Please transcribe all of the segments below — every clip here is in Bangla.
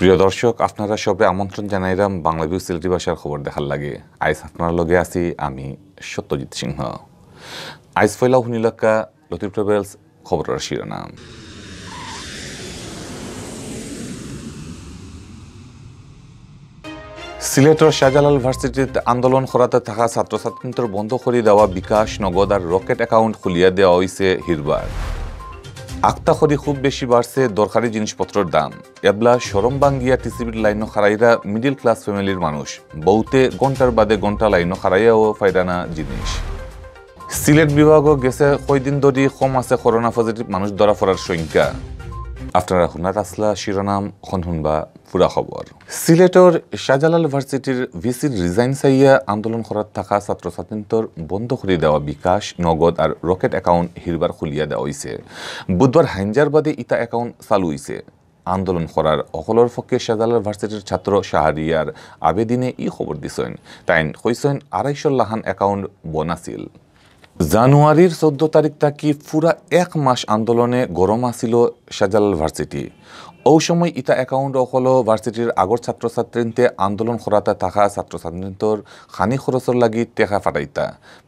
প্রিয় দর্শক, আপনারা সবে আমন্ত্রণ জানাইলাম বাংলা ভিউ সিলেটি ভাষার খবর দেখার লাগে। আইস আপনার লগে আছি আমি সত্যজিৎ সিংহ। আইস ফয়লাও হুনিলাক্কা লতিফ ট্রাভেলস খবরের শিরোনাম। সিলেটের শাহজালাল ভার্সিটিতে আন্দোলন করাতে থাকা ছাত্রছাত্রীদের বন্ধ করে দেওয়া বিকাশ, নগদ আর রকেট অ্যাকাউন্ট খুলিয়া দেওয়া হয়েছে হিরবার। আক্তা করি খুব বেশি বাড়ছে দরকারি জিনিসপত্রের দাম। এবলা সরম বাঙ্গিয়া টিসিবির লাইনও খারাইরা মিডিল ক্লাস ফ্যামিলির মানুষ, বউতে ঘন্টার বাদে ঘন্টা লাইনও খারাইয়াও ফায়দানা জিনিস। সিলেট বিভাগও গেছে কয়দিন ধরে কম আছে করোনা পজিটিভ মানুষ ধরা পড়ার সংখ্যা। আপনারা শুনাত আসলা শিরোনাম শুনবা পুরা খবর। সিলেটের শাহজালাল ভার্সিটির ভিসির রিজাইন চাইয়া আন্দোলন করার থাকা ছাত্রছাত্রীদের বন্ধ করে দেওয়া বিকাশ, নগদ আর রকেট অ্যাকাউন্ট হিরবার খুলিয়া দেওয়া হয়েছে। বুধবার হাইনজার বাদে ইতা অ্যাকাউন্ট চালু হয়েছে। আন্দোলন করার অকলর পক্ষে শাহজালাল ভার্সিটির ছাত্র শাহরিয়ার আবেদিনে ই খবর দিছেন। তাইন কইছেন 250 লাখান অ্যাকাউন্ট বনাছিল। জানুয়ারির 14 তারিখ থাকি পুরা এক মাস আন্দোলনে গরম আসিল শাহজালাল ভার্সিটি। ওই সময় ইতা অ্যাকাউন্ট হলো ভার্সিটির আগর ছাত্রছাত্রীতে আন্দোলন করাতে থাকা ছাত্রছাত্রীর খানি খরচর লাগি টেকা ফাটাইতা।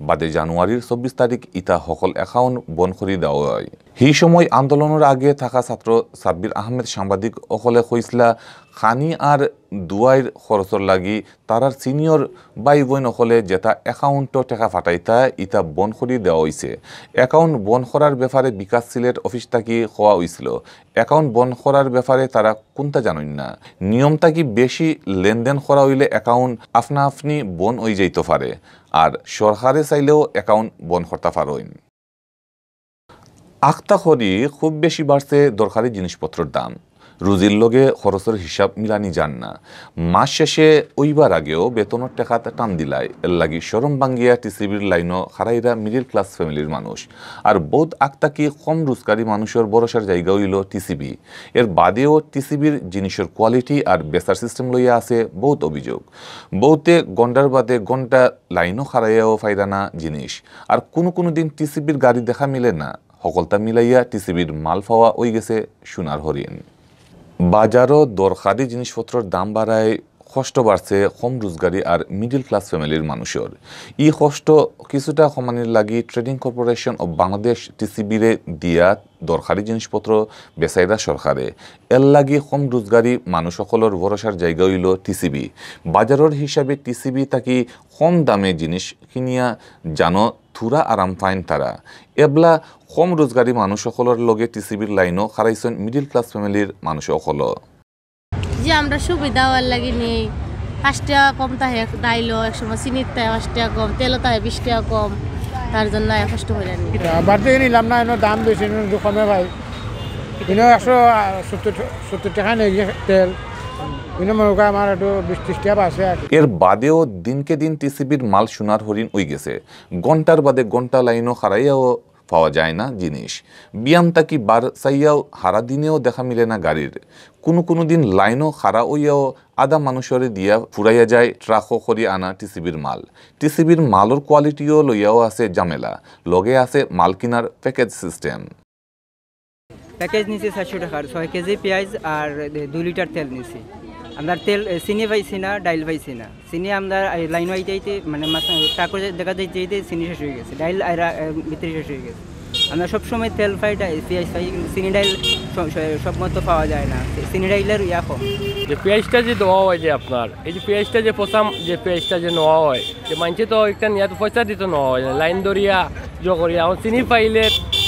বাদে জানুয়ারির 24 তারিখ ইতা সকল অ্যাকাউন্ট বন্ধ করে দেওয়া হয়। সেই সময় আন্দোলনের আগে থাকা ছাত্র সাব্বির আহমেদ সাংবাদিক অকলে কইসলা খানি আর দুয়াইর খরচর লাগি তারার সিনিয়র ভাই বোন অকলে যেটা অ্যাকাউন্টও টেকা ফাটাইতা ইতা বন্ধ করে দেওয়া হয়েছে। অ্যাকাউন্ট বন্ধ করার ব্যাপারে বিকাশ সিলেট অফিস থাকি হওয়া হয়েছিল। অ্যাকাউন্ট বন্ধ করার ব্যাপারে তারা কোনটা জানেন না। নিয়ম থাকি বেশি লেনদেন করা হইলে অ্যাকাউন্ট আপনা আপনি বন্ধ হয়ে যাইতে পারে, আর সরকারে চাইলেও অ্যাকাউন্ট বন্ধ করতে পারেন। আক্তা করি খুব বেশি বাড়ছে দরকারি জিনিসপত্রের দাম। রুজির লগে খরচের হিসাব মিলানি যান না। মাস শেষে ওইবার আগেও বেতনের টাকা টান দিলায় এর লাগি সরম বাঙ্গিয়া টিসিবির লাইনও খারাইরা মিডিল ক্লাস ফ্যামিলির মানুষ। আর বোধ আক্তাকি কম রোজগারি মানুষের ভরসার জায়গা হইল টিসিবি। এর বাদেও টিসিবির জিনিসের কোয়ালিটি আর বেচার সিস্টেম লইয়া আছে বহুত অভিযোগ। বউতে গন্ডার বাদে ঘন্টা লাইনও খারাইয়াও ফায়দানা জিনিস। আর কোনো দিন টিসিবির গাড়ি দেখা মিলে না। সকলতা মিলাইয়া টিসিবির মাল পাওয়া হয়ে গেছে সোনার হরিণ। বাজারও দরকারি জিনিসপত্রের দাম বাড়ায় কষ্ট বাড়ছে কম রোজগারি আর মিডিল ক্লাস ফ্যামিলির মানুষের। ই কষ্ট কিছুটা কমানির লাগি ট্রেডিং কর্পোরেশন অব বাংলাদেশ টিসিবিরে দিয়া দরকারি জিনিসপত্র বেচাইরা সরকারে। এর লাগি কম রোজগারি মানুষ সকলের ভরসার জায়গা হইল টিসিবি। বাজারের হিসাবে টিসিবি তাকি কম দামে জিনিস কিনিয়া জানো থুরা আরাম পাইন তারা। এবলা কম রোজগারি মানুষ সকলের লগে টিসিবির লাইনও খারাইছেন মিডিল ক্লাস ফ্যামিলির মানুষ সকল। যে আমরা সুবিধা হওয়ার লাগে নেই, 5 টাকা কম তাহে ডাইলও একসময় চিনির তাহে 5 টাকা কম, তেলও তাহে 20 টাকা কম, তার জন্য কষ্ট হয়ে যায়নি। আবার থেকে নিলাম না, এনে দাম বেশি কমে ভাই। এনে 170 টাকা নেই তেল, আমার একটু 20-30 টাকা আছে। এর বাদেও দিনকে দিন টিসিবির মাল সোনার হরিণ হয়ে গেছে। ঘন্টার বাদে ঘন্টা লাইনও খারাইয়াও পাওয়া যায় না জিনিস। বিয়াম তাকি বার চাইয়াও হারা দিনেও দেখা মিলে না গাড়ির। কোনো দিন লাইনও খারা হইয়াও আধা মানুষের দিয়া ফুরাইয়া যায় ট্রাকও করি আনা টিসিবির মাল। টিসিবির মালের কোয়ালিটিও লইয়াও আছে ঝামেলা। লগে আছে মাল কিনার প্যাকেজ সিস্টেম। প্যাকেজ নিছি 700 টাকার 6 কেজি পেঁয়াজ আর 2 লিটার তেল নিছি। আমরা তেল চিনি পাইছি না, ডাইল পাইছি না। চিনি আমরা লাইন আইতে মানে টাকা দেখা যাইতে চিনি শেষ হয়ে গেছে, ডাইল ভিতরে শেষ হয়ে গেছে। আমরা সবসময় তেল পাই, পেঁয়াজ পাই, কিন্তু চিনি ডাইল সব মতো পাওয়া যায় না। চিনি ডাইলের কম। যে পেঁয়াজটা যে দেওয়া হয় যে আপনার এই যে পেঁয়াজটা যে পচাম যে পেঁয়াজটা যে নেওয়া হয় যে মানুষে তো একটা নিয়ে তো পয়সা দিতে নেওয়া হয় না, লাইন ধরিয়া করিয়া চিনি পাইলে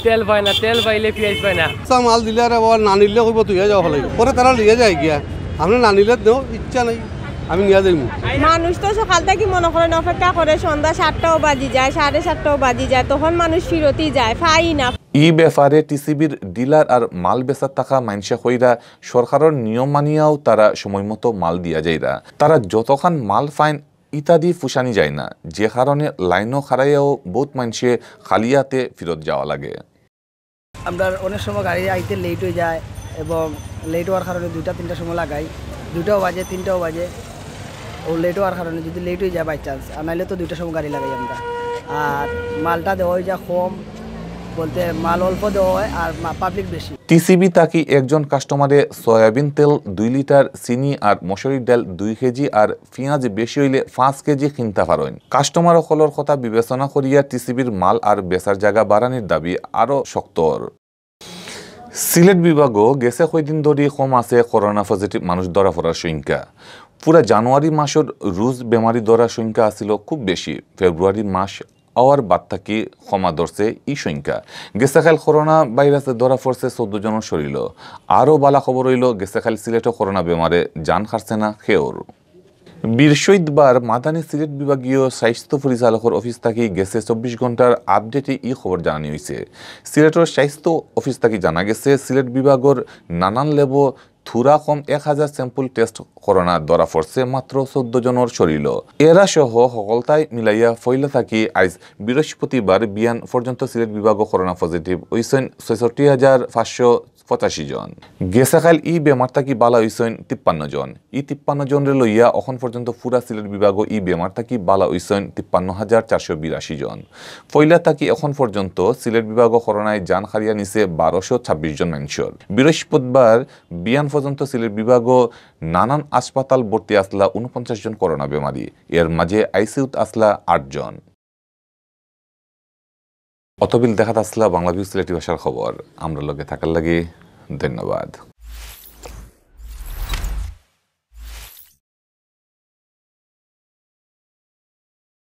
তেল পায় না, তেল পাইলে পেঁয়াজ পায় না। মাল দিলে আর না নিলে করবো তুই যাওয়া হলে পরে তারা নিয়ে যায় গিয়া। আমরা না নিলে দেও ইচ্ছা নাই, আমি নিয়ে যাই। মানুষ তো সকাল থেকে মনে করেন অপেক্ষা করে, সন্ধ্যা 7টাও বাজি যায়, 7:30টাও বাজি যায়, তখন মানুষ ফিরতি যায়, পাই না। ই ব্যাপারে টিসিবির ডিলার আর মাল বেচার টাকা মাইনসা কইরা সরকারের নিয়ম মানিয়াও তারা সময় মতো মাল দিয়া যাইরা। তারা যতক্ষণ মাল ফাইন ইত্যাদি ফুসানি যায় না, যে কারণে লাইনও খারাইয়াও বহুত মানুষে খালিয়াতে ফেরত যাওয়া লাগে। আমরা অনেক সময় গাড়ি আইতে লেট হয়ে যায় এবং লেট হওয়ার কারণে 2টা-3টার সময় লাগাই, 2টাও বাজে 3টাও বাজে। ও লেট হওয়ার কারণে যদি লেট হয়ে যায় বাই চান্স, আর নাইলে তো 2টার সময় গাড়ি লাগাই আমরা। আর মালটা দেওয়া হয়ে যায় কম, বলতে মাল অল্প দেওয়া হয় আর পাবলিক বেশি। টিসিবি তাকি একজন কাস্টমারে সয়াবিন তেল 2 লিটার, চিনি আর মসুরির ডাল 2 কেজি আর পেঁয়াজ বেশি হইলে 5 কেজি কিনতে পারেন। কাস্টমার সকলের কথা বিবেচনা করিয়া টিসিবির মাল আর বেচার জায়গা বাড়ানির দাবি আরো শক্তর। সিলেট বিভাগও গেছে কয়দিন ধরে কম আছে করোনা পজিটিভ মানুষ ধরা পড়ার সংখ্যা। পুরা জানুয়ারি মাসের রোজ বেমারি ধরার সংখ্যা আছিল খুব বেশি। ফেব্রুয়ারি মাস আওয়ার বাদ থাকি ক্ষমা ধরছে এই সংখ্যা। গেছেখাল করোনা ভাইরাসে ধরা পড়ছে 14 জনের শরীর। আরও বালা খবর হইল গেছেখাল সিলেটও করোনা বেমারে জান খারছে না খেওর। বীরশৈদবার মাদানী সিলেট বিভাগীয় স্বাস্থ্য পরিচালকের অফিস থেকে গেছে 24 ঘন্টার আপডেটে এই খবর জানানো হয়েছে। সিলেটের স্বাস্থ্য অফিস থেকে জানা গেছে সিলেট বিভাগের নানান লেবো থুরা কম 1000 স্যাম্পল টেস্ট করোনা ধরা পড়ছে মাত্র 14 জনের শরীর। এরা সহ সকলতাই মিলাইয়া ফইলা থাকি আজ বৃহস্পতিবার বিয়ান পর্যন্ত সিলেট বিভাগ করোনা পজিটিভ হইছেন 66,585 জন। গেছাখাল ই বেমার থাকি বালা হইছেন 53 জন। ই 53 জনের লইয়া এখন পর্যন্ত পুরা সিলেট বিভাগ ই বেমার থাকি বালা হইছেন 53,482 জন। ফইলা থাকি এখন পর্যন্ত সিলেট বিভাগ করোনায় জান হারিয়া নিছে 1226 জন মানুষের। বৃহস্পতিবার বিয়ান পর্যন্ত সিলেট বিভাগ নানান হাসপাতাল ভর্তি আসলা 49 জন করোনা বেমারি। এর মাঝে আইসিউত আসলা 8 জন। অতবিল দেখাত আসলা বাংলা ভিউ সিলেটি ভাষার খবর। আমরা লগে থাকার লাগে ধন্যবাদ।